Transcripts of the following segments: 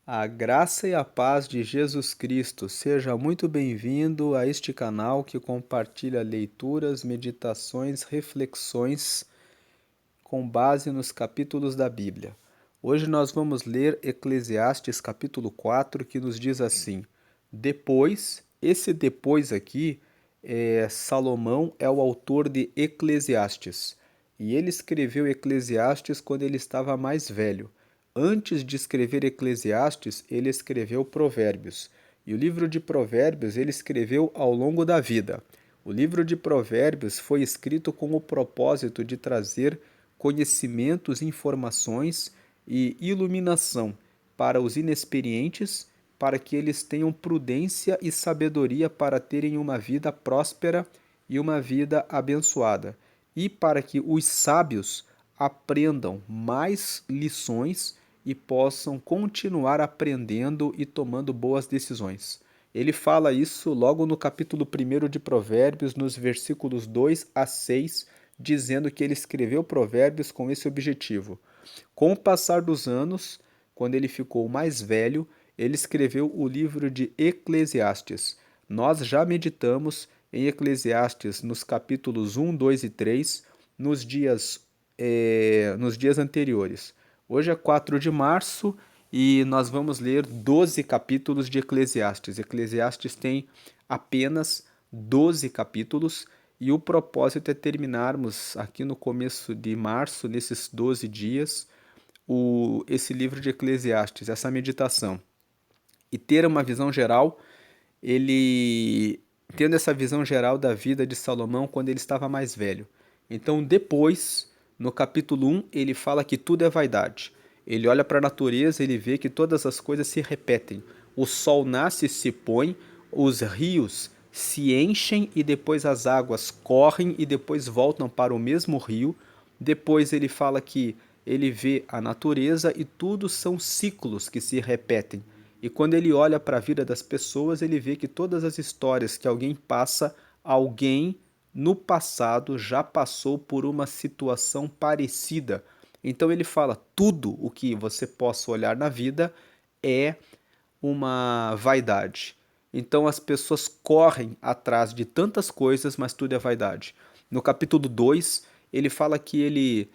A graça e a paz de Jesus Cristo. Seja muito bem-vindo a este canal que compartilha leituras, meditações, reflexões com base nos capítulos da Bíblia. Hoje nós vamos ler Eclesiastes capítulo 4, que nos diz assim: Depois, esse depois aqui, Salomão é o autor de Eclesiastes. E ele escreveu Eclesiastes quando ele estava mais velho. Antes de escrever Eclesiastes, ele escreveu Provérbios. E o livro de Provérbios ele escreveu ao longo da vida. O livro de Provérbios foi escrito com o propósito de trazer conhecimentos, informações e iluminação para os inexperientes, para que eles tenham prudência e sabedoria para terem uma vida próspera e uma vida abençoada, e para que os sábios aprendam mais lições e possam continuar aprendendo e tomando boas decisões. Ele fala isso logo no capítulo 1 de Provérbios, nos versículos 2 a 6, dizendo que ele escreveu Provérbios com esse objetivo. Com o passar dos anos, quando ele ficou mais velho, ele escreveu o livro de Eclesiastes. Nós já meditamos em Eclesiastes nos capítulos 1, 2 e 3, nos dias anteriores. Hoje é 4 de março e nós vamos ler 12 capítulos de Eclesiastes. Eclesiastes tem apenas 12 capítulos e o propósito é terminarmos aqui no começo de março, nesses 12 dias, esse livro de Eclesiastes, essa meditação. E ter uma visão geral, ele tendo essa visão geral da vida de Salomão quando ele estava mais velho. Então, depois, no capítulo 1, ele fala que tudo é vaidade. Ele olha para a natureza, ele vê que todas as coisas se repetem. O sol nasce e se põe, os rios se enchem e depois as águas correm e depois voltam para o mesmo rio. Depois ele fala que ele vê a natureza e tudo são ciclos que se repetem. E quando ele olha para a vida das pessoas, ele vê que todas as histórias que alguém passa, alguém no passado já passou por uma situação parecida. Então ele fala: tudo o que você possa olhar na vida é uma vaidade. Então as pessoas correm atrás de tantas coisas, mas tudo é vaidade. No capítulo 2, ele fala que ele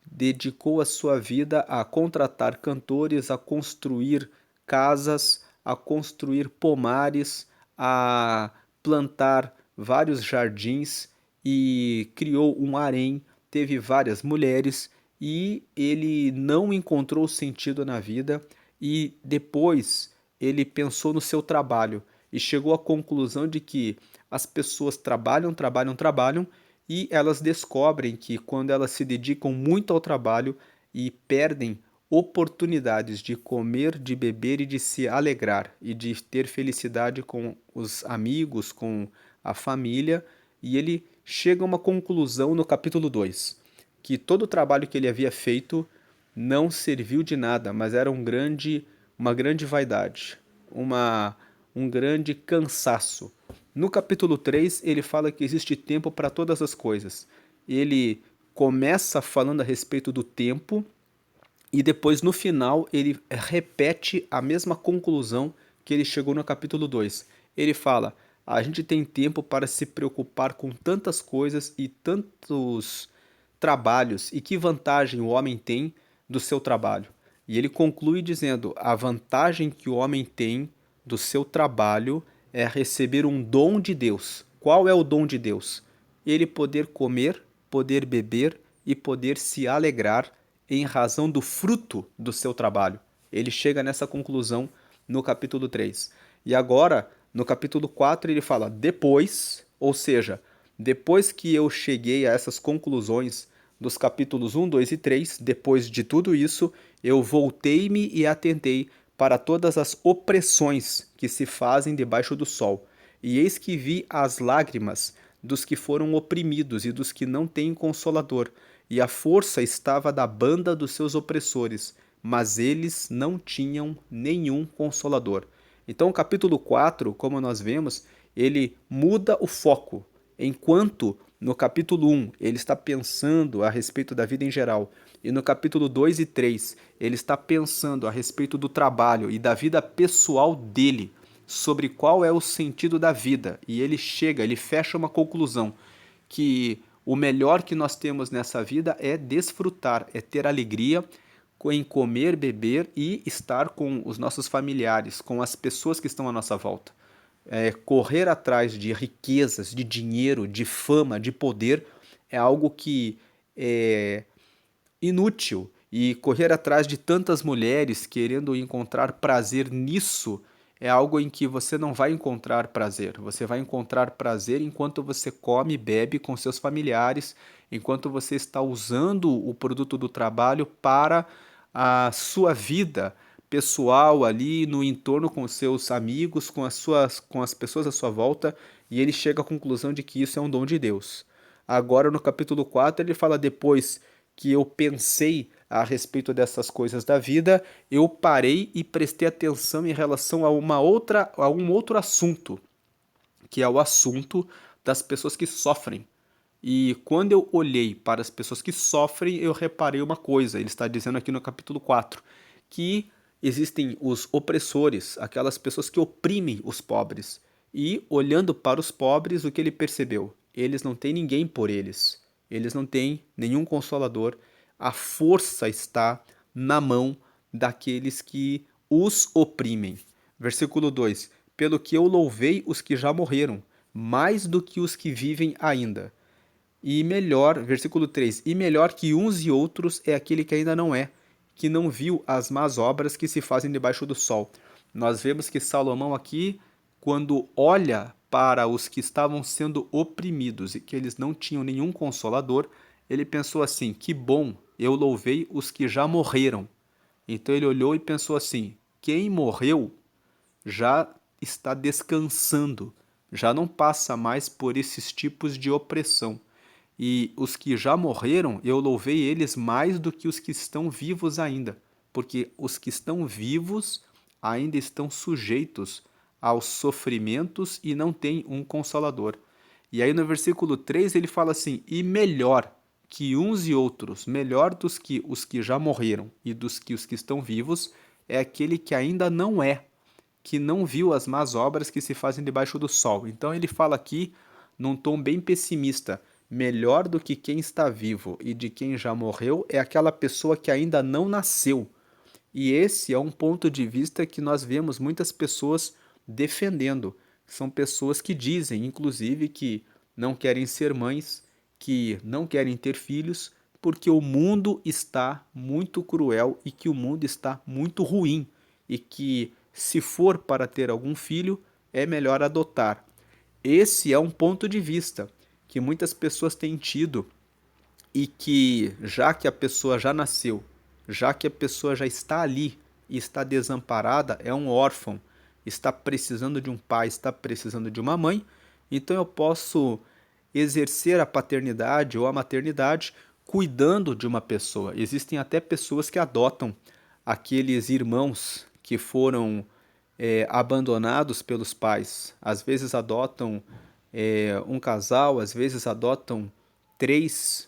dedicou a sua vida a contratar cantores, a construir casas, a construir pomares, a plantar vários jardins e criou um harém, teve várias mulheres e ele não encontrou sentido na vida e depois ele pensou no seu trabalho e chegou à conclusão de que as pessoas trabalham, trabalham, trabalham e elas descobrem que quando elas se dedicam muito ao trabalho e perdem oportunidades de comer, de beber e de se alegrar e de ter felicidade com os amigos, com a família, e ele chega a uma conclusão no capítulo 2, que todo o trabalho que ele havia feito não serviu de nada, mas era uma grande vaidade, um grande cansaço. No capítulo 3, ele fala que existe tempo para todas as coisas. Ele começa falando a respeito do tempo e depois, no final, ele repete a mesma conclusão que ele chegou no capítulo 2. Ele fala: a gente tem tempo para se preocupar com tantas coisas e tantos trabalhos, e que vantagem o homem tem do seu trabalho. E ele conclui dizendo: a vantagem que o homem tem do seu trabalho é receber um dom de Deus. Qual é o dom de Deus? Ele poder comer, poder beber e poder se alegrar em razão do fruto do seu trabalho. Ele chega nessa conclusão no capítulo 3. E agora, no capítulo 4, ele fala: depois, ou seja, depois que eu cheguei a essas conclusões dos capítulos 1, 2 e 3, depois de tudo isso, eu voltei-me e atentei para todas as opressões que se fazem debaixo do sol. E eis que vi as lágrimas dos que foram oprimidos e dos que não têm consolador, e a força estava da banda dos seus opressores, mas eles não tinham nenhum consolador. Então, o capítulo 4, como nós vemos, ele muda o foco. Enquanto No capítulo 1, ele está pensando a respeito da vida em geral. E no capítulo 2 e 3, ele está pensando a respeito do trabalho e da vida pessoal dele, sobre qual é o sentido da vida. E ele fecha uma conclusão, que o melhor que nós temos nessa vida é desfrutar, é ter alegria em comer, beber e estar com os nossos familiares, com as pessoas que estão à nossa volta. Correr atrás de riquezas, de dinheiro, de fama, de poder é algo que é inútil. E correr atrás de tantas mulheres querendo encontrar prazer nisso é algo em que você não vai encontrar prazer. Você vai encontrar prazer enquanto você come e bebe com seus familiares, enquanto você está usando o produto do trabalho para a sua vida pessoal ali no entorno com seus amigos, com as pessoas à sua volta, e ele chega à conclusão de que isso é um dom de Deus. Agora no capítulo 4 ele fala: depois que eu pensei a respeito dessas coisas da vida, eu parei e prestei atenção em relação a um outro assunto, que é o assunto das pessoas que sofrem. E quando eu olhei para as pessoas que sofrem, eu reparei uma coisa. Ele está dizendo aqui no capítulo 4 que existem os opressores, aquelas pessoas que oprimem os pobres. E olhando para os pobres, o que ele percebeu? Eles não têm ninguém por eles. Eles não têm nenhum consolador. A força está na mão daqueles que os oprimem. Versículo 2: Pelo que eu louvei os que já morreram, mais do que os que vivem ainda. E melhor, versículo 3: E melhor que uns e outros é aquele que ainda não é, que não viu as más obras que se fazem debaixo do sol. Nós vemos que Salomão aqui, quando olha para os que estavam sendo oprimidos e que eles não tinham nenhum consolador, ele pensou assim: que bom, eu louvei os que já morreram. Então ele olhou e pensou assim: quem morreu já está descansando, já não passa mais por esses tipos de opressão. E os que já morreram, eu louvei eles mais do que os que estão vivos ainda, porque os que estão vivos ainda estão sujeitos aos sofrimentos e não têm um consolador. E aí no versículo 3 ele fala assim: e melhor que uns e outros, melhor dos que os que já morreram e dos que os que estão vivos, é aquele que ainda não é, que não viu as más obras que se fazem debaixo do sol. Então ele fala aqui num tom bem pessimista: melhor do que quem está vivo e de quem já morreu é aquela pessoa que ainda não nasceu. E esse é um ponto de vista que nós vemos muitas pessoas defendendo. São pessoas que dizem, inclusive, que não querem ser mães, que não querem ter filhos, porque o mundo está muito cruel e que o mundo está muito ruim, e que, se for para ter algum filho, é melhor adotar. Esse é um ponto de vista que muitas pessoas têm tido, e que, já que a pessoa já nasceu, já que a pessoa já está ali e está desamparada, é um órfão, está precisando de um pai, está precisando de uma mãe, então eu posso exercer a paternidade ou a maternidade cuidando de uma pessoa. Existem até pessoas que adotam aqueles irmãos que foram abandonados pelos pais. Às vezes adotam um casal, às vezes adotam três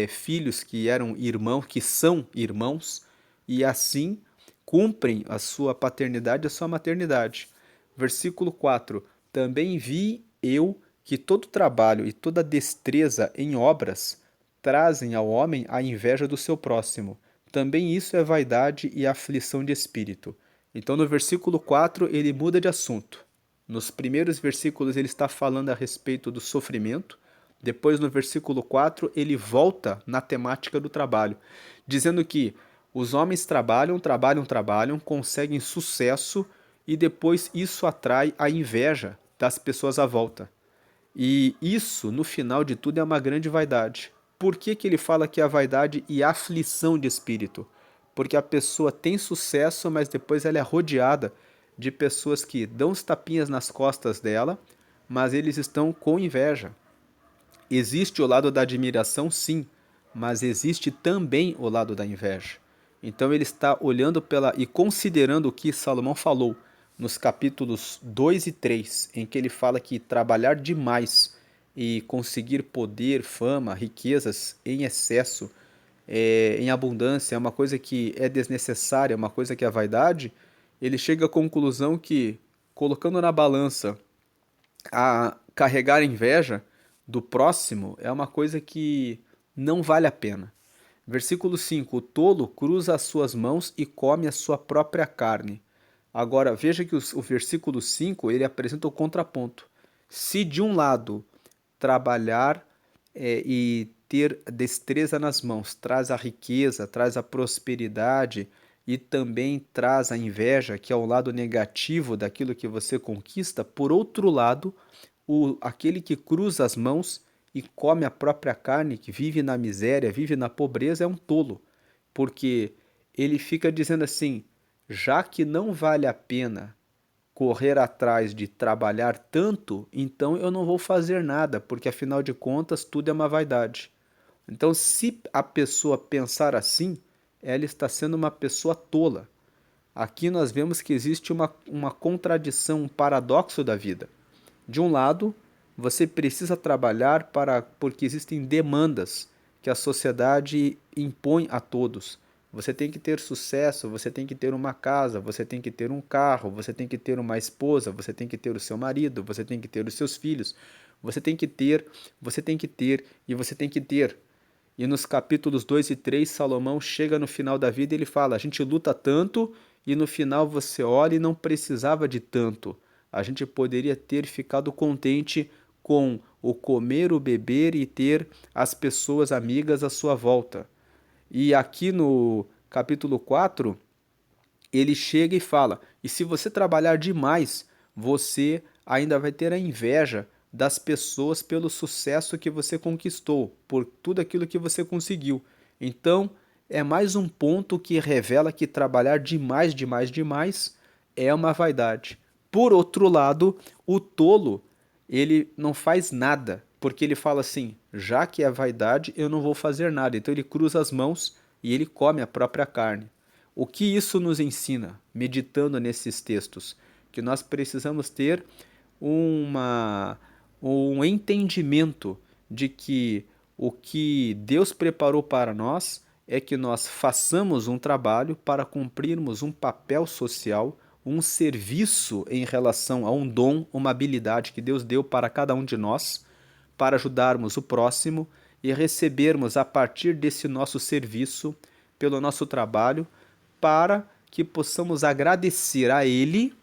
filhos que eram irmãos, que são irmãos, e assim cumprem a sua paternidade e a sua maternidade. Versículo 4: Também vi eu que todo trabalho e toda destreza em obras trazem ao homem a inveja do seu próximo. Também isso é vaidade e aflição de espírito. Então, no versículo 4, ele muda de assunto. Nos primeiros versículos, ele está falando a respeito do sofrimento. Depois, no versículo 4, ele volta na temática do trabalho, dizendo que os homens trabalham, trabalham, trabalham, conseguem sucesso e depois isso atrai a inveja das pessoas à volta. E isso, no final de tudo, é uma grande vaidade. Por que que ele fala que é a vaidade e a aflição de espírito? Porque a pessoa tem sucesso, mas depois ela é rodeada de pessoas que dão os tapinhas nas costas dela, mas eles estão com inveja. Existe o lado da admiração, sim, mas existe também o lado da inveja. Então ele está olhando e considerando o que Salomão falou nos capítulos 2 e 3, em que ele fala que trabalhar demais e conseguir poder, fama, riquezas em excesso, em abundância, é uma coisa que é desnecessária, é uma coisa que é vaidade, ele chega à conclusão que, colocando na balança a carregar inveja do próximo, é uma coisa que não vale a pena. Versículo 5: o tolo cruza as suas mãos e come a sua própria carne. Agora, veja que o versículo 5 ele apresenta o contraponto. Se de um lado trabalhar e ter destreza nas mãos traz a riqueza, traz a prosperidade e também traz a inveja, que é o lado negativo daquilo que você conquista, por outro lado, aquele que cruza as mãos e come a própria carne, que vive na miséria, vive na pobreza, é um tolo, porque ele fica dizendo assim: já que não vale a pena correr atrás de trabalhar tanto, então eu não vou fazer nada, porque afinal de contas tudo é uma vaidade. Então, se a pessoa pensar assim, ela está sendo uma pessoa tola. Aqui nós vemos que existe uma contradição, um paradoxo da vida. De um lado, você precisa trabalhar porque existem demandas que a sociedade impõe a todos. Você tem que ter sucesso, você tem que ter uma casa, você tem que ter um carro, você tem que ter uma esposa, você tem que ter o seu marido, você tem que ter os seus filhos. Você tem que ter, você tem que ter e você tem que ter. E nos capítulos 2 e 3, Salomão chega no final da vida e ele fala: a gente luta tanto e no final você olha e não precisava de tanto. A gente poderia ter ficado contente com o comer, o beber e ter as pessoas amigas à sua volta. E aqui no capítulo 4, ele chega e fala: e se você trabalhar demais, você ainda vai ter a inveja das pessoas pelo sucesso que você conquistou, por tudo aquilo que você conseguiu. Então, é mais um ponto que revela que trabalhar demais, demais, demais é uma vaidade. Por outro lado, o tolo, ele não faz nada, porque ele fala assim: já que é vaidade, eu não vou fazer nada. Então ele cruza as mãos e ele come a própria carne. O que isso nos ensina, meditando nesses textos? Que nós precisamos ter uma, um entendimento de que o que Deus preparou para nós é que nós façamos um trabalho para cumprirmos um papel social, um serviço em relação a um dom, uma habilidade que Deus deu para cada um de nós, para ajudarmos o próximo e recebermos a partir desse nosso serviço, pelo nosso trabalho, para que possamos agradecer a Ele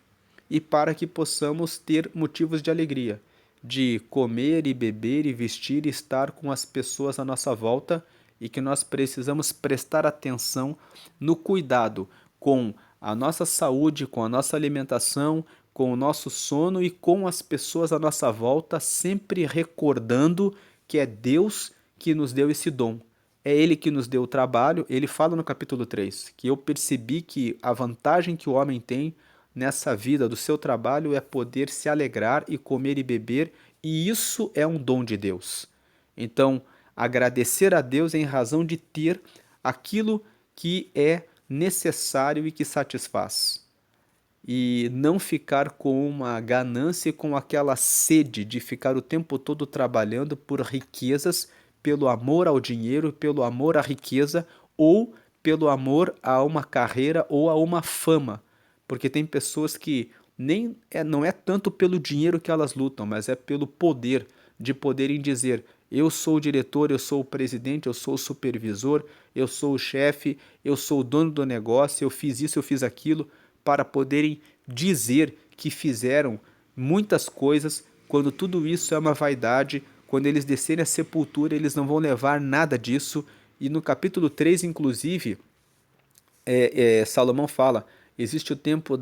e para que possamos ter motivos de alegria, de comer e beber e vestir e estar com as pessoas à nossa volta, e que nós precisamos prestar atenção no cuidado com a nossa saúde, com a nossa alimentação, com o nosso sono e com as pessoas à nossa volta, sempre recordando que é Deus que nos deu esse dom. É Ele que nos deu o trabalho. Ele fala no capítulo 3 que eu percebi que a vantagem que o homem tem nessa vida do seu trabalho é poder se alegrar e comer e beber, e isso é um dom de Deus. Então, agradecer a Deus em razão de ter aquilo que é necessário e que satisfaz. E não ficar com uma ganância e com aquela sede de ficar o tempo todo trabalhando por riquezas, pelo amor ao dinheiro, pelo amor à riqueza ou pelo amor a uma carreira ou a uma fama. Porque tem pessoas que não é tanto pelo dinheiro que elas lutam, mas é pelo poder, de poderem dizer: eu sou o diretor, eu sou o presidente, eu sou o supervisor, eu sou o chefe, eu sou o dono do negócio, eu fiz isso, eu fiz aquilo, para poderem dizer que fizeram muitas coisas, quando tudo isso é uma vaidade. Quando eles descerem à sepultura, eles não vão levar nada disso. E no capítulo 3, inclusive, Salomão fala: existe o tempo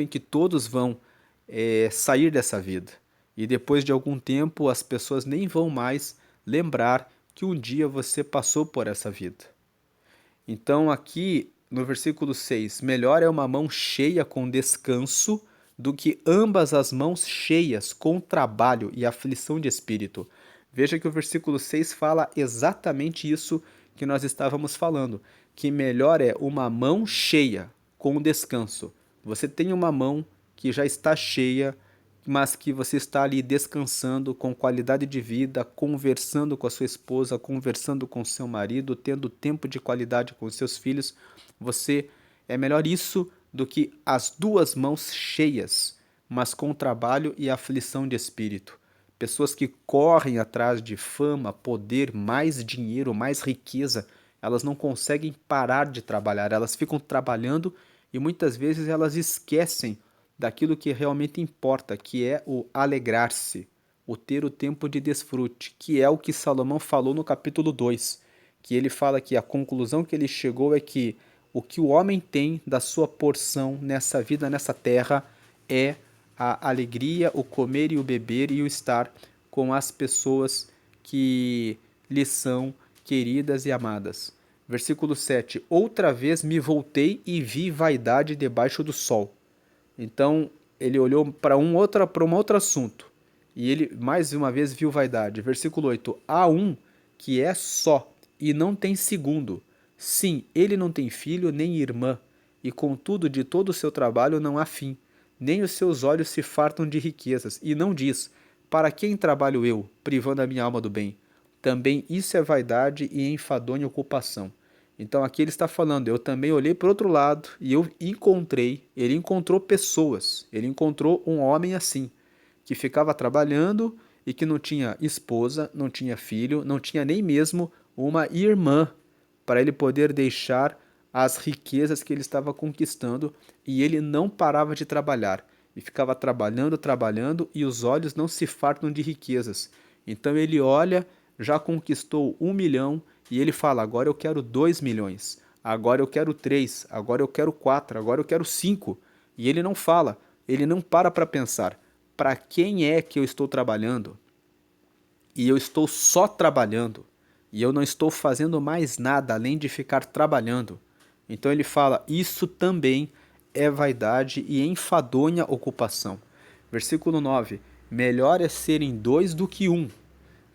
em que todos vão sair dessa vida. E depois de algum tempo, as pessoas nem vão mais lembrar que um dia você passou por essa vida. Então, aqui no versículo 6, melhor é uma mão cheia com descanso do que ambas as mãos cheias com trabalho e aflição de espírito. Veja que o versículo 6 fala exatamente isso que nós estávamos falando, que melhor é uma mão cheia com descanso. Você tem uma mão que já está cheia, mas que você está ali descansando com qualidade de vida, conversando com a sua esposa, conversando com seu marido, tendo tempo de qualidade com seus filhos, você é melhor isso do que as duas mãos cheias, mas com trabalho e aflição de espírito. Pessoas que correm atrás de fama, poder, mais dinheiro, mais riqueza, elas não conseguem parar de trabalhar, elas ficam trabalhando e muitas vezes elas esquecem daquilo que realmente importa, que é o alegrar-se, o ter o tempo de desfrute, que é o que Salomão falou no capítulo 2, que ele fala que a conclusão que ele chegou é que o que o homem tem da sua porção nessa vida, nessa terra, é a alegria, o comer e o beber e o estar com as pessoas que lhe são queridas e amadas. Versículo 7: Outra vez me voltei e vi vaidade debaixo do sol. Então ele olhou para um outro assunto e ele mais uma vez viu vaidade. Versículo 8: Há um que é só e não tem segundo. Sim, ele não tem filho nem irmã, e contudo de todo o seu trabalho não há fim, nem os seus olhos se fartam de riquezas, e não diz: Para quem trabalho eu, privando a minha alma do bem? Também isso é vaidade e enfadonha ocupação. Então aqui ele está falando, eu também olhei para o outro lado e ele encontrou pessoas, ele encontrou um homem assim, que ficava trabalhando e que não tinha esposa, não tinha filho, não tinha nem mesmo uma irmã para ele poder deixar as riquezas que ele estava conquistando, e ele não parava de trabalhar e ficava trabalhando, trabalhando, e os olhos não se fartam de riquezas. Então ele olha, já conquistou 1 milhão e ele fala: agora eu quero 2 milhões, agora eu quero 3, agora eu quero 4, agora eu quero 5. E ele não fala, ele não para pensar: para quem é que eu estou trabalhando? E eu estou só trabalhando, e eu não estou fazendo mais nada além de ficar trabalhando. Então ele fala: isso também é vaidade e enfadonha ocupação. Versículo 9: Melhor é serem dois do que um,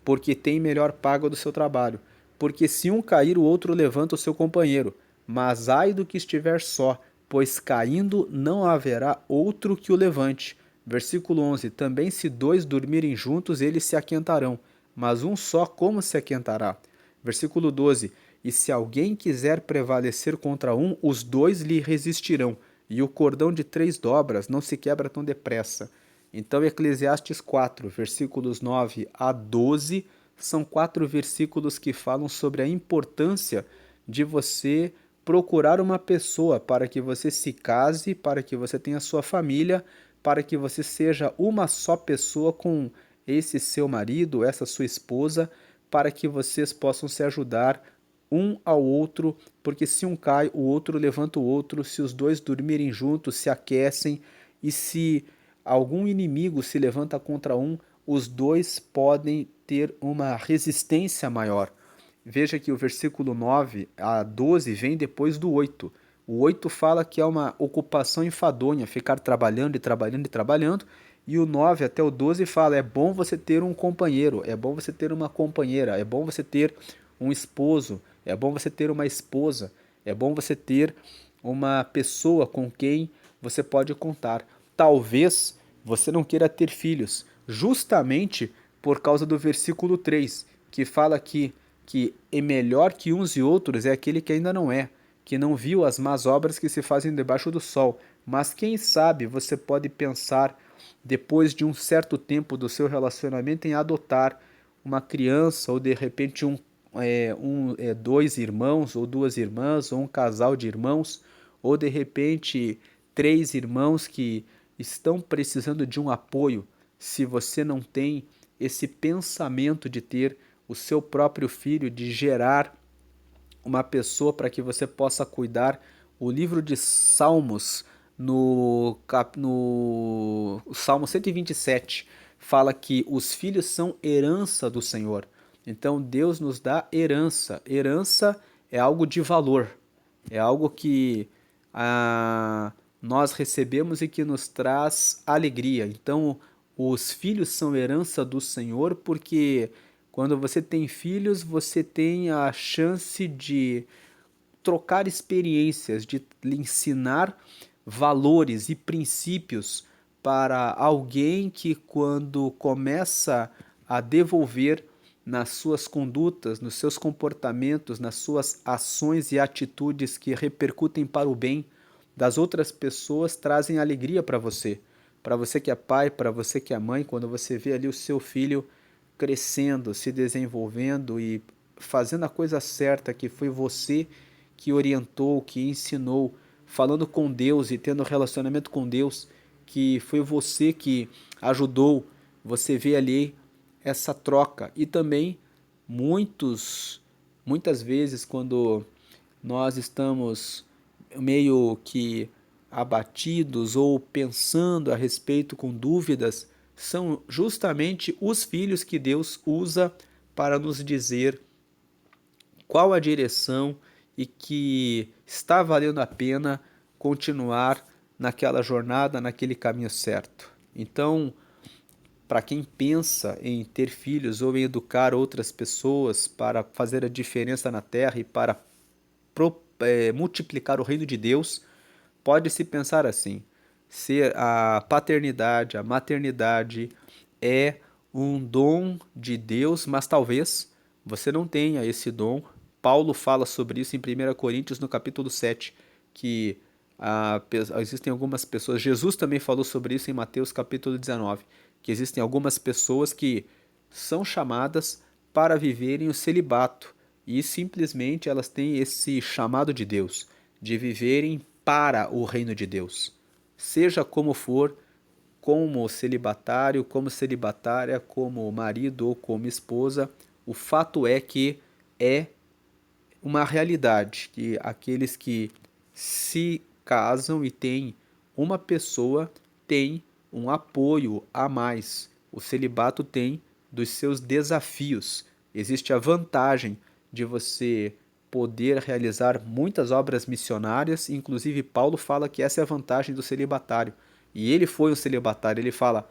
porque tem melhor paga do seu trabalho. Porque se um cair, o outro levanta o seu companheiro. Mas ai do que estiver só, pois caindo não haverá outro que o levante. Versículo 11: Também se dois dormirem juntos, eles se aquentarão, mas um só como se aquentará? Versículo 12: E se alguém quiser prevalecer contra um, os dois lhe resistirão, e o cordão de 3 dobras não se quebra tão depressa. Então, Eclesiastes 4, versículos 9 a 12, são 4 versículos que falam sobre a importância de você procurar uma pessoa para que você se case, para que você tenha sua família, para que você seja uma só pessoa com esse seu marido, essa sua esposa, para que vocês possam se ajudar um ao outro, porque se um cai, o outro levanta o outro, se os dois dormirem juntos, se aquecem, e se algum inimigo se levanta contra um, os dois podem ter uma resistência maior. Veja que o versículo 9 a 12 vem depois do 8. O 8 fala que é uma ocupação enfadonha, ficar trabalhando e trabalhando e trabalhando. E o 9 até o 12 fala: é bom você ter um companheiro, é bom você ter uma companheira, é bom você ter um esposo, é bom você ter uma esposa, é bom você ter uma pessoa com quem você pode contar. Talvez você não queira ter filhos, justamente por causa do versículo 3, que fala que é melhor que uns e outros é aquele que ainda não é, que não viu as más obras que se fazem debaixo do sol. Mas quem sabe você pode pensar, depois de um certo tempo do seu relacionamento, em adotar uma criança, ou de repente dois irmãos ou duas irmãs, ou um casal de irmãos, ou de repente 3 irmãos que estão precisando de um apoio. Se você não tem esse pensamento de ter o seu próprio filho, de gerar uma pessoa para que você possa cuidar, o livro de Salmos, no Salmo 127, fala que os filhos são herança do Senhor. Então Deus nos dá herança. Herança é algo de valor, é algo que nós recebemos e que nos traz alegria. Então, os filhos são herança do Senhor, porque quando você tem filhos, você tem a chance de trocar experiências, de lhe ensinar valores e princípios para alguém que, quando começa a devolver nas suas condutas, nos seus comportamentos, nas suas ações e atitudes que repercutem para o bem das outras pessoas, trazem alegria para você. Para você que é pai, para você que é mãe, quando você vê ali o seu filho crescendo, se desenvolvendo e fazendo a coisa certa, que foi você que orientou, que ensinou, falando com Deus e tendo relacionamento com Deus, que foi você que ajudou, você vê ali essa troca. E também muitas vezes quando nós estamos meio que abatidos ou pensando a respeito com dúvidas, são justamente os filhos que Deus usa para nos dizer qual a direção e que está valendo a pena continuar naquela jornada, naquele caminho certo. Então, para quem pensa em ter filhos ou em educar outras pessoas para fazer a diferença na terra e para multiplicar o reino de Deus, pode-se pensar assim: se a paternidade, a maternidade é um dom de Deus, mas talvez você não tenha esse dom. Paulo fala sobre isso em 1 Coríntios, no capítulo 7, que existem algumas pessoas, Jesus também falou sobre isso em Mateus capítulo 19, que existem algumas pessoas que são chamadas para viverem o celibato e simplesmente elas têm esse chamado de Deus, de viverem para o reino de Deus. Seja como for, como celibatário, como celibatária, como marido ou como esposa, o fato é que é uma realidade que aqueles que se casam e têm uma pessoa têm um apoio a mais. O celibato tem dos seus desafios. Existe a vantagem de você poder realizar muitas obras missionárias, inclusive Paulo fala que essa é a vantagem do celibatário. E ele foi um celibatário, ele fala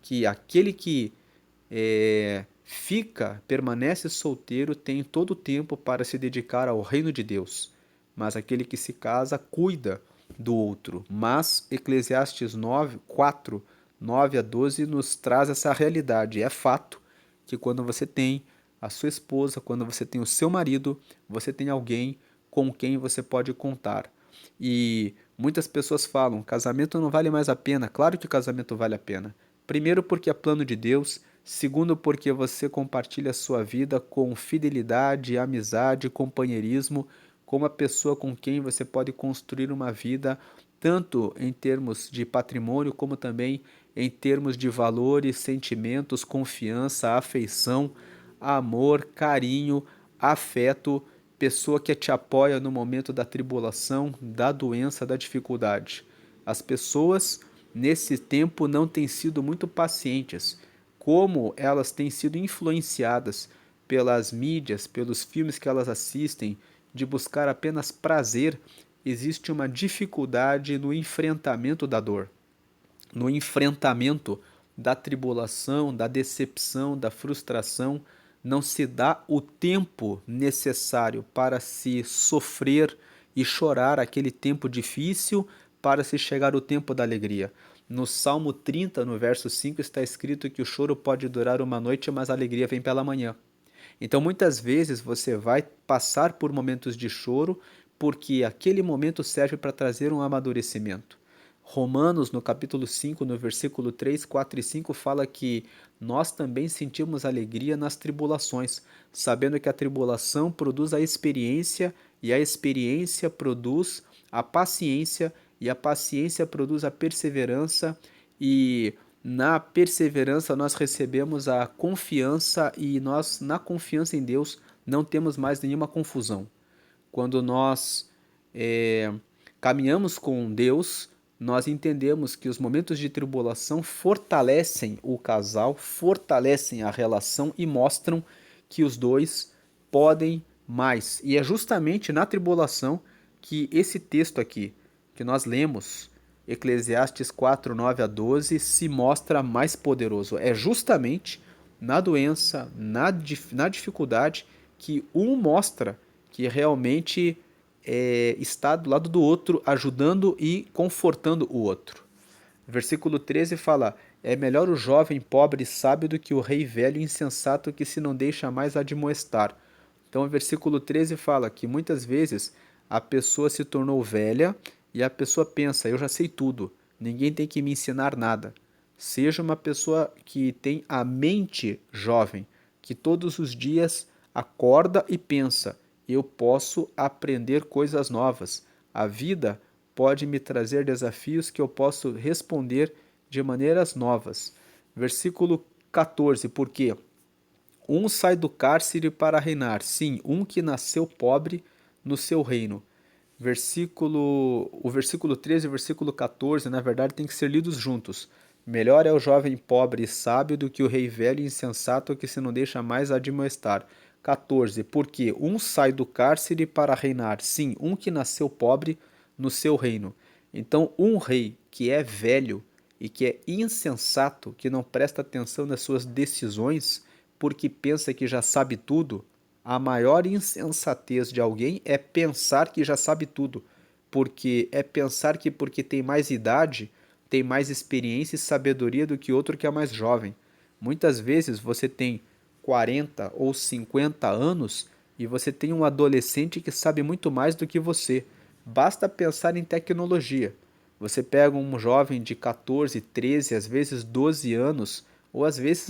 que aquele que permanece solteiro, tem todo o tempo para se dedicar ao reino de Deus. Mas aquele que se casa cuida do outro. Mas Eclesiastes 9, 4, 9 a 12 nos traz essa realidade. É fato que quando você tem a sua esposa, quando você tem o seu marido, você tem alguém com quem você pode contar. E muitas pessoas falam, casamento não vale mais a pena. Claro que o casamento vale a pena. Primeiro porque é plano de Deus, segundo porque você compartilha a sua vida com fidelidade, amizade, companheirismo, com uma pessoa com quem você pode construir uma vida tanto em termos de patrimônio como também em termos de valores, sentimentos, confiança, afeição, amor, carinho, afeto, pessoa que te apoia no momento da tribulação, da doença, da dificuldade. As pessoas nesse tempo não têm sido muito pacientes, como elas têm sido influenciadas pelas mídias, pelos filmes que elas assistem, de buscar apenas prazer, existe uma dificuldade no enfrentamento da dor, no enfrentamento da tribulação, da decepção, da frustração. Não se dá o tempo necessário para se sofrer e chorar aquele tempo difícil para se chegar o tempo da alegria. No Salmo 30, no verso 5, está escrito que o choro pode durar uma noite, mas a alegria vem pela manhã. Então, muitas vezes você vai passar por momentos de choro, porque aquele momento serve para trazer um amadurecimento. Romanos, no capítulo 5, no versículo 3, 4 e 5, fala que nós também sentimos alegria nas tribulações, sabendo que a tribulação produz a experiência, e a experiência produz a paciência, e a paciência produz a perseverança, e na perseverança nós recebemos a confiança, e nós, na confiança em Deus, não temos mais nenhuma confusão. Quando nós caminhamos com Deus, nós entendemos que os momentos de tribulação fortalecem o casal, fortalecem a relação e mostram que os dois podem mais. E é justamente na tribulação que esse texto aqui, que nós lemos, Eclesiastes 4, 9 a 12, se mostra mais poderoso. É justamente na doença, na dificuldade, que um mostra que realmente está do lado do outro, ajudando e confortando o outro. Versículo 13 fala: é melhor o jovem pobre e sábio do que o rei velho e insensato que se não deixa mais admoestar. Então, o versículo 13 fala que muitas vezes a pessoa se tornou velha e a pessoa pensa: eu já sei tudo, ninguém tem que me ensinar nada. Seja uma pessoa que tem a mente jovem, que todos os dias acorda e pensa: eu posso aprender coisas novas. A vida pode me trazer desafios que eu posso responder de maneiras novas. Versículo 14, porque um sai do cárcere para reinar, sim, um que nasceu pobre no seu reino. O versículo 13 e o versículo 14, na verdade, tem que ser lidos juntos. Melhor é o jovem pobre e sábio do que o rei velho e insensato que se não deixa mais admoestar. 14. Porque um sai do cárcere para reinar, sim, um que nasceu pobre no seu reino. Então, um rei que é velho e que é insensato, que não presta atenção nas suas decisões, porque pensa que já sabe tudo, a maior insensatez de alguém é pensar que já sabe tudo, porque é pensar que porque tem mais idade, tem mais experiência e sabedoria do que outro que é mais jovem. Muitas vezes você tem 40 ou 50 anos e você tem um adolescente que sabe muito mais do que você. Basta pensar em tecnologia. Você pega um jovem de 14, 13, às vezes 12 anos, ou às vezes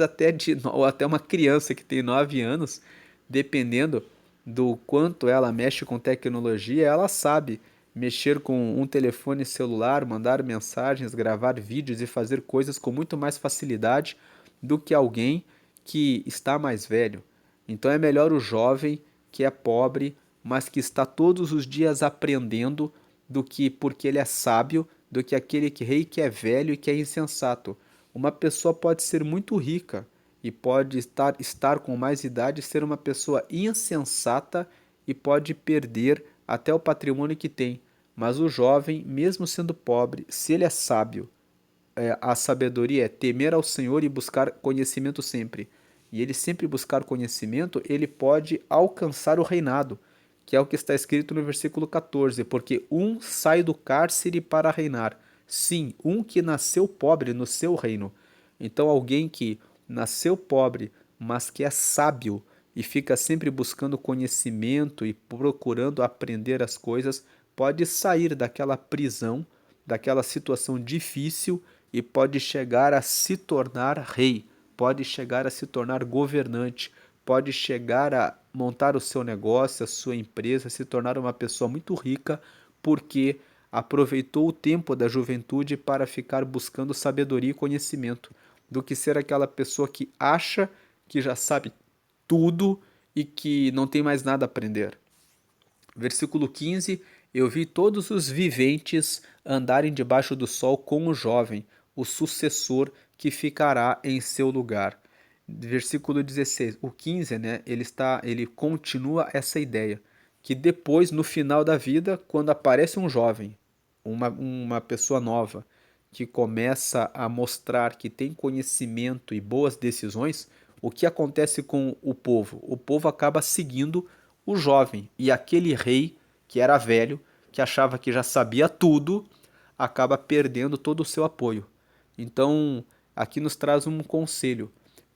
ou até uma criança que tem 9 anos, dependendo do quanto ela mexe com tecnologia, ela sabe mexer com um telefone celular, mandar mensagens, gravar vídeos e fazer coisas com muito mais facilidade do que alguém que está mais velho. Então é melhor o jovem que é pobre, mas que está todos os dias aprendendo, do que porque ele é sábio, do que aquele rei que é velho e que é insensato. Uma pessoa pode ser muito rica e pode estar com mais idade e ser uma pessoa insensata e pode perder até o patrimônio que tem. Mas o jovem, mesmo sendo pobre, se ele é sábio, a sabedoria é temer ao Senhor e buscar conhecimento sempre. E ele sempre buscar conhecimento, ele pode alcançar o reinado, que é o que está escrito no versículo 14, porque um sai do cárcere para reinar. Sim, um que nasceu pobre no seu reino. Então, alguém que nasceu pobre, mas que é sábio e fica sempre buscando conhecimento e procurando aprender as coisas, pode sair daquela prisão, daquela situação difícil e pode chegar a se tornar rei, pode chegar a se tornar governante, pode chegar a montar o seu negócio, a sua empresa, se tornar uma pessoa muito rica, porque aproveitou o tempo da juventude para ficar buscando sabedoria e conhecimento, do que ser aquela pessoa que acha que já sabe tudo e que não tem mais nada a aprender. Versículo 15: eu vi todos os viventes andarem debaixo do sol com o jovem, o sucessor que ficará em seu lugar. Versículo 16, o 15, né, ele continua essa ideia, que depois, no final da vida, quando aparece um jovem, uma pessoa nova, que começa a mostrar que tem conhecimento e boas decisões, o que acontece com o povo? O povo acaba seguindo o jovem, e aquele rei que era velho, que achava que já sabia tudo, acaba perdendo todo o seu apoio. Então, aqui nos traz um conselho.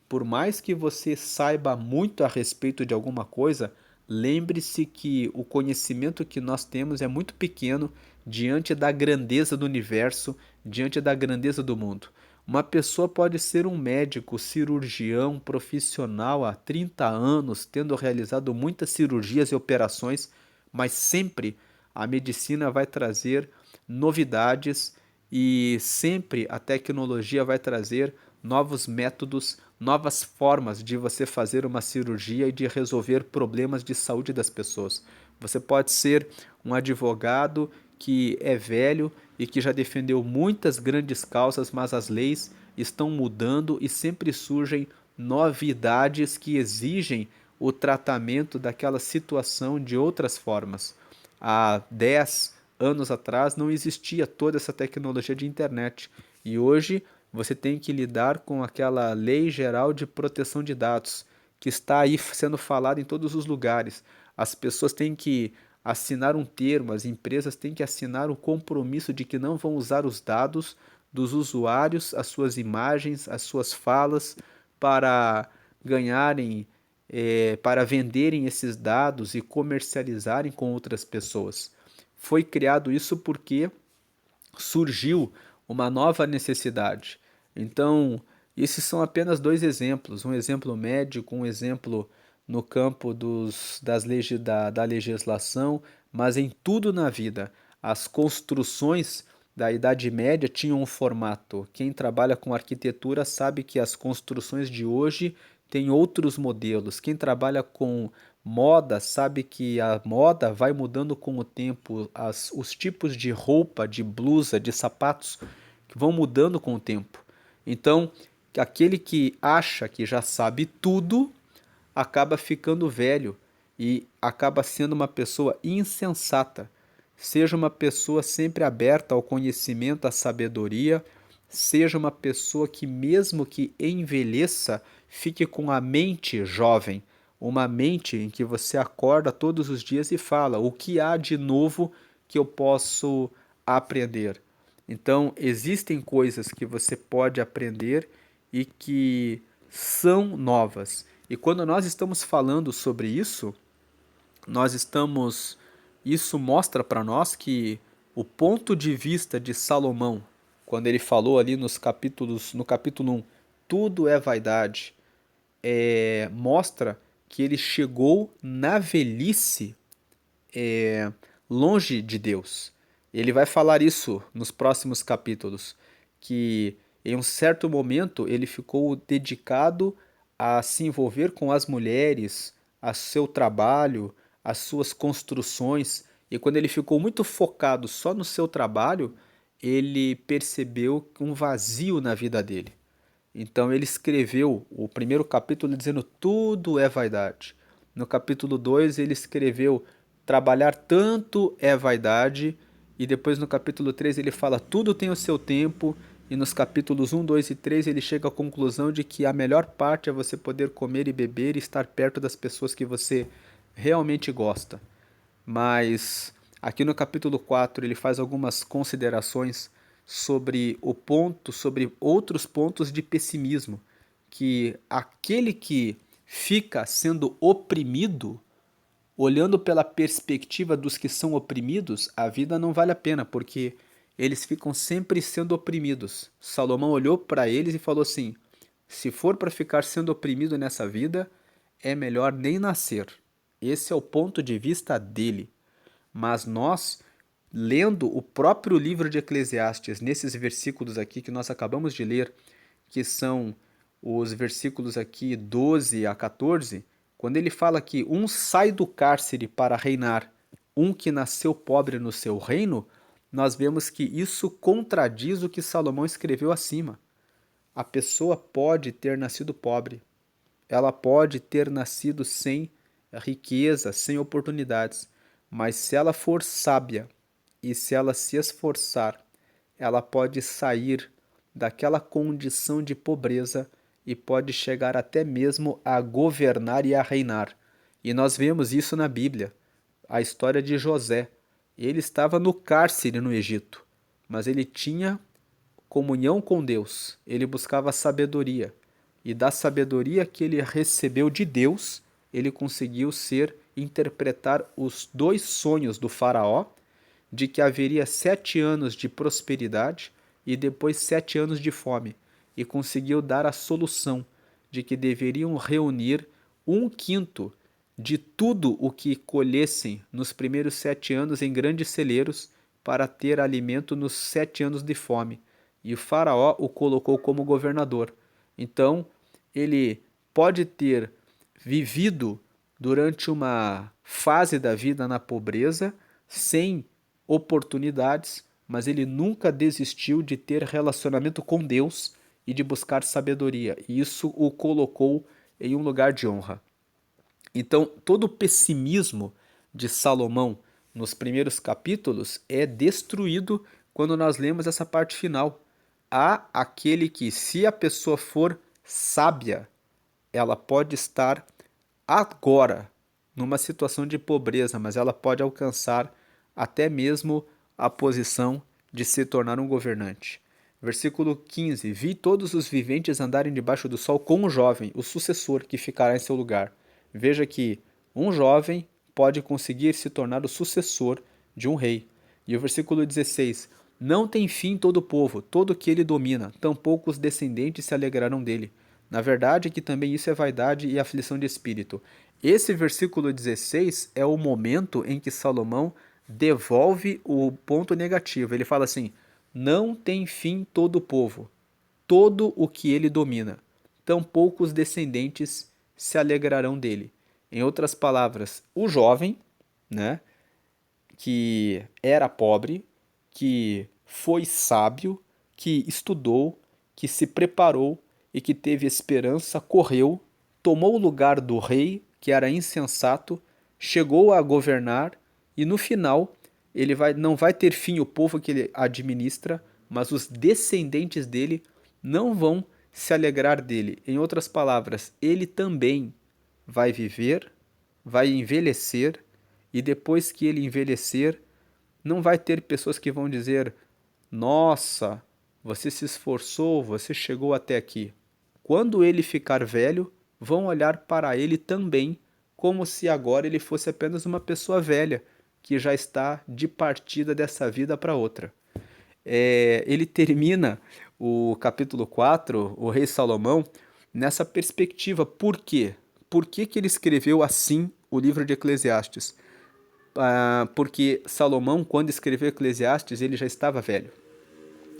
Por mais que você saiba muito a respeito de alguma coisa, lembre-se que o conhecimento que nós temos é muito pequeno diante da grandeza do universo, diante da grandeza do mundo. Uma pessoa pode ser um médico, cirurgião, profissional há 30 anos, tendo realizado muitas cirurgias e operações, mas sempre a medicina vai trazer novidades e sempre a tecnologia vai trazer novos métodos, novas formas de você fazer uma cirurgia e de resolver problemas de saúde das pessoas. Você pode ser um advogado que é velho e que já defendeu muitas grandes causas, mas as leis estão mudando e sempre surgem novidades que exigem o tratamento daquela situação de outras formas. Há 10 anos atrás não existia toda essa tecnologia de internet e hoje você tem que lidar com aquela lei geral de proteção de dados que está aí sendo falada em todos os lugares. As pessoas têm que assinar um termo, as empresas têm que assinar um compromisso de que não vão usar os dados dos usuários as suas imagens, as suas falas, para ganharem, para venderem esses dados e comercializarem com outras pessoas. Foi criado isso porque surgiu uma nova necessidade. Então, esses são apenas dois exemplos, um exemplo médico, um exemplo no campo da legislação, mas em tudo na vida. As construções da Idade Média tinham um formato. Quem trabalha com arquitetura sabe que as construções de hoje têm outros modelos. Quem trabalha com moda sabe que a moda vai mudando com o tempo, os tipos de roupa, de blusa, de sapatos que vão mudando com o tempo. Então, aquele que acha que já sabe tudo acaba ficando velho e acaba sendo uma pessoa insensata. Seja uma pessoa sempre aberta ao conhecimento, à sabedoria, seja uma pessoa que, mesmo que envelheça, fique com a mente jovem, uma mente em que você acorda todos os dias e fala: o que há de novo que eu posso aprender? Então, existem coisas que você pode aprender e que são novas. E quando nós estamos falando sobre isso, nós estamos. Isso mostra para nós que o ponto de vista de Salomão, quando ele falou ali no capítulo 1, tudo é vaidade, mostra que ele chegou na velhice longe de Deus. Ele vai falar isso nos próximos capítulos, que em um certo momento ele ficou dedicado a se envolver com as mulheres, a seu trabalho, as suas construções, e quando ele ficou muito focado só no seu trabalho, ele percebeu um vazio na vida dele. Então ele escreveu o primeiro capítulo dizendo tudo é vaidade. No capítulo 2 ele escreveu trabalhar tanto é vaidade. E depois no capítulo 3 ele fala tudo tem o seu tempo. E nos capítulos 1, 2 e 3 ele chega à conclusão de que a melhor parte é você poder comer e beber e estar perto das pessoas que você realmente gosta. Mas aqui no capítulo 4 ele faz algumas considerações sobre outros pontos de pessimismo, que aquele que fica sendo oprimido, olhando pela perspectiva dos que são oprimidos, a vida não vale a pena, porque eles ficam sempre sendo oprimidos. Salomão olhou para eles e falou assim: se for para ficar sendo oprimido nessa vida, é melhor nem nascer. Esse é o ponto de vista dele. Mas nós, lendo o próprio livro de Eclesiastes, nesses versículos aqui que nós acabamos de ler, que são os versículos aqui 12 a 14, quando ele fala que um sai do cárcere para reinar, um que nasceu pobre no seu reino, nós vemos que isso contradiz o que Salomão escreveu acima. A pessoa pode ter nascido pobre, ela pode ter nascido sem riqueza, sem oportunidades, mas se ela for sábia e se ela se esforçar, ela pode sair daquela condição de pobreza e pode chegar até mesmo a governar e a reinar. E nós vemos isso na Bíblia. A história de José. Ele estava no cárcere no Egito, mas ele tinha comunhão com Deus. Ele buscava sabedoria. E da sabedoria que ele recebeu de Deus, ele conseguiu interpretar os dois sonhos do faraó, de que haveria 7 anos de prosperidade e depois 7 anos de fome, e conseguiu dar a solução de que deveriam reunir 1/5 de tudo o que colhessem nos primeiros 7 anos em grandes celeiros para ter alimento nos 7 anos de fome. E o faraó o colocou como governador. Então, ele pode ter vivido durante uma fase da vida na pobreza, sem oportunidades, mas ele nunca desistiu de ter relacionamento com Deus e de buscar sabedoria. E isso o colocou em um lugar de honra. Então, todo o pessimismo de Salomão nos primeiros capítulos é destruído quando nós lemos essa parte final. Há aquele que, se a pessoa for sábia, ela pode estar agora numa situação de pobreza, mas ela pode alcançar até mesmo a posição de se tornar um governante. Versículo 15: Vi todos os viventes andarem debaixo do sol com um jovem, o sucessor, que ficará em seu lugar. Veja que um jovem pode conseguir se tornar o sucessor de um rei. E o versículo 16: Não tem fim todo o povo, todo que ele domina, tampouco os descendentes se alegrarão dele. Na verdade, que também isso é vaidade e aflição de espírito. Esse versículo 16 é o momento em que Salomão devolve o ponto negativo. Ele fala assim: não tem fim todo o povo, todo o que ele domina, tampouco os descendentes se alegrarão dele. Em outras palavras, o jovem, né, que era pobre, que foi sábio, que estudou, que se preparou e que teve esperança, correu, tomou o lugar do rei, que era insensato, chegou a governar e no final não vai ter fim o povo que ele administra, mas os descendentes dele não vão se alegrar dele. Em outras palavras, ele também vai viver, vai envelhecer e depois que ele envelhecer, não vai ter pessoas que vão dizer: Nossa, você se esforçou, você chegou até aqui. Quando ele ficar velho, vão olhar para ele também como se agora ele fosse apenas uma pessoa velha que já está de partida dessa vida para outra. Ele termina o capítulo 4, o rei Salomão, nessa perspectiva. Por quê? Por que que ele escreveu assim o livro de Eclesiastes? Porque Salomão, quando escreveu Eclesiastes, ele já estava velho.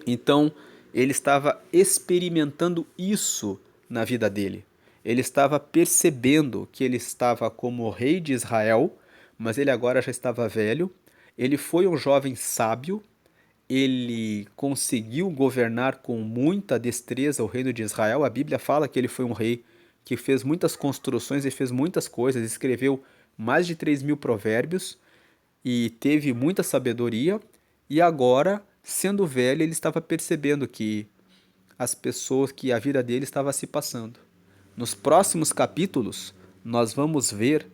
Então, ele estava experimentando isso na vida dele. Ele estava percebendo que ele estava como rei de Israel, mas ele agora já estava velho. Ele foi um jovem sábio, ele conseguiu governar com muita destreza o reino de Israel. A Bíblia fala que ele foi um rei que fez muitas construções e fez muitas coisas, escreveu mais de 3.000 provérbios e teve muita sabedoria. E agora, sendo velho, ele estava percebendo que as pessoas, que a vida dele estava se passando. Nos próximos capítulos, nós vamos ver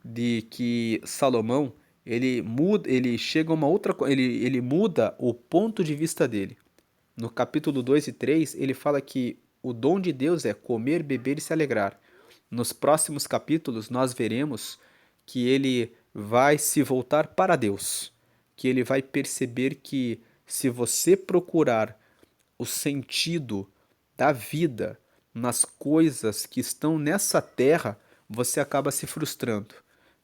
de que Salomão ele chega a uma outra, ele muda o ponto de vista dele. No capítulo 2 e 3, ele fala que o dom de Deus é comer, beber e se alegrar. Nos próximos capítulos, nós veremos que ele vai se voltar para Deus, que ele vai perceber que se você procurar o sentido da vida nas coisas que estão nessa terra, você acaba se frustrando.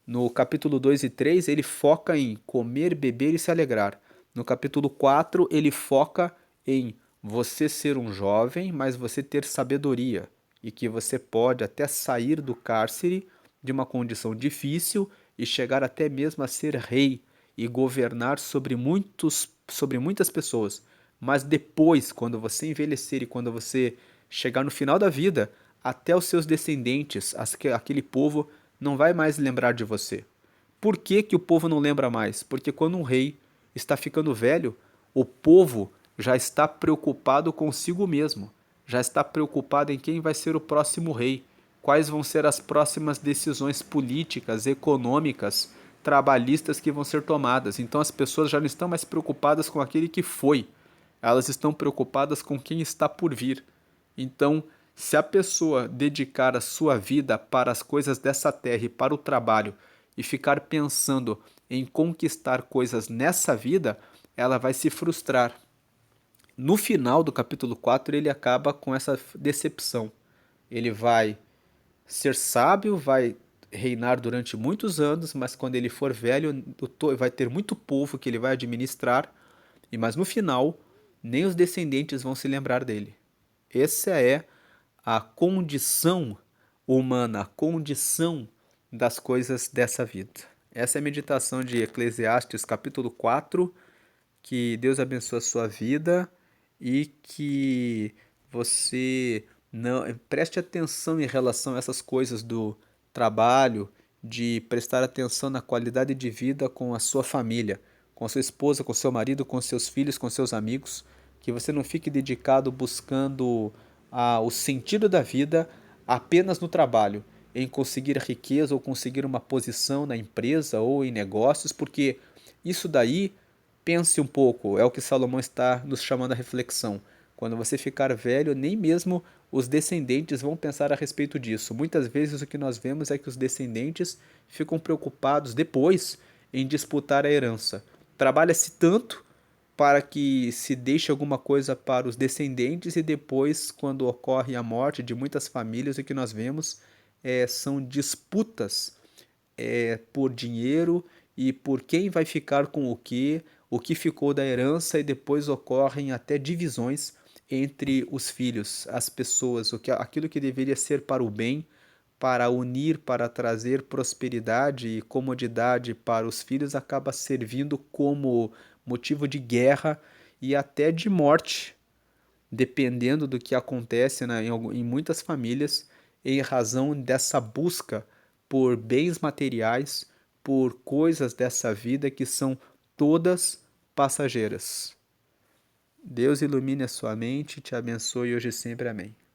No capítulo 2 e 3, ele foca em comer, beber e se alegrar. No capítulo 4, ele foca em você ser um jovem, mas você ter sabedoria e que você pode até sair do cárcere de uma condição difícil e chegar até mesmo a ser rei e governar sobre muitas pessoas. Mas depois, quando você envelhecer e quando você chegar no final da vida, até os seus descendentes, aquele povo, não vai mais lembrar de você. Por que que o povo não lembra mais? Porque quando um rei está ficando velho, o povo já está preocupado consigo mesmo, já está preocupado em quem vai ser o próximo rei, quais vão ser as próximas decisões políticas, econômicas, trabalhistas que vão ser tomadas. Então as pessoas já não estão mais preocupadas com aquele que foi, elas estão preocupadas com quem está por vir. Então, se a pessoa dedicar a sua vida para as coisas dessa terra e para o trabalho e ficar pensando em conquistar coisas nessa vida, ela vai se frustrar. No final do capítulo 4, ele acaba com essa decepção. Ele vai ser sábio, vai reinar durante muitos anos, mas quando ele for velho, vai ter muito povo que ele vai administrar, mas no final, nem os descendentes vão se lembrar dele. Essa é a condição humana, a condição das coisas dessa vida. Essa é a meditação de Eclesiastes, capítulo 4. Que Deus abençoe a sua vida e que você não preste atenção em relação a essas coisas do trabalho, de prestar atenção na qualidade de vida com a sua família, com a sua esposa, com seu marido, com seus filhos, com seus amigos, que você não fique dedicado buscando o sentido da vida apenas no trabalho, em conseguir riqueza ou conseguir uma posição na empresa ou em negócios, porque isso daí, pense um pouco, é o que Salomão está nos chamando à reflexão. Quando você ficar velho, nem mesmo os descendentes vão pensar a respeito disso. Muitas vezes o que nós vemos é que os descendentes ficam preocupados depois em disputar a herança. Trabalha-se tanto para que se deixe alguma coisa para os descendentes e depois, quando ocorre a morte de muitas famílias, o que nós vemos são disputas por dinheiro e por quem vai ficar com o que ficou da herança, e depois ocorrem até divisões entre os filhos, as pessoas, aquilo que deveria ser para o bem, para unir, para trazer prosperidade e comodidade para os filhos, acaba servindo como motivo de guerra e até de morte, dependendo do que acontece, né, em muitas famílias, em razão dessa busca por bens materiais, por coisas dessa vida que são todas passageiras. Deus ilumine a sua mente, te abençoe hoje e sempre. Amém.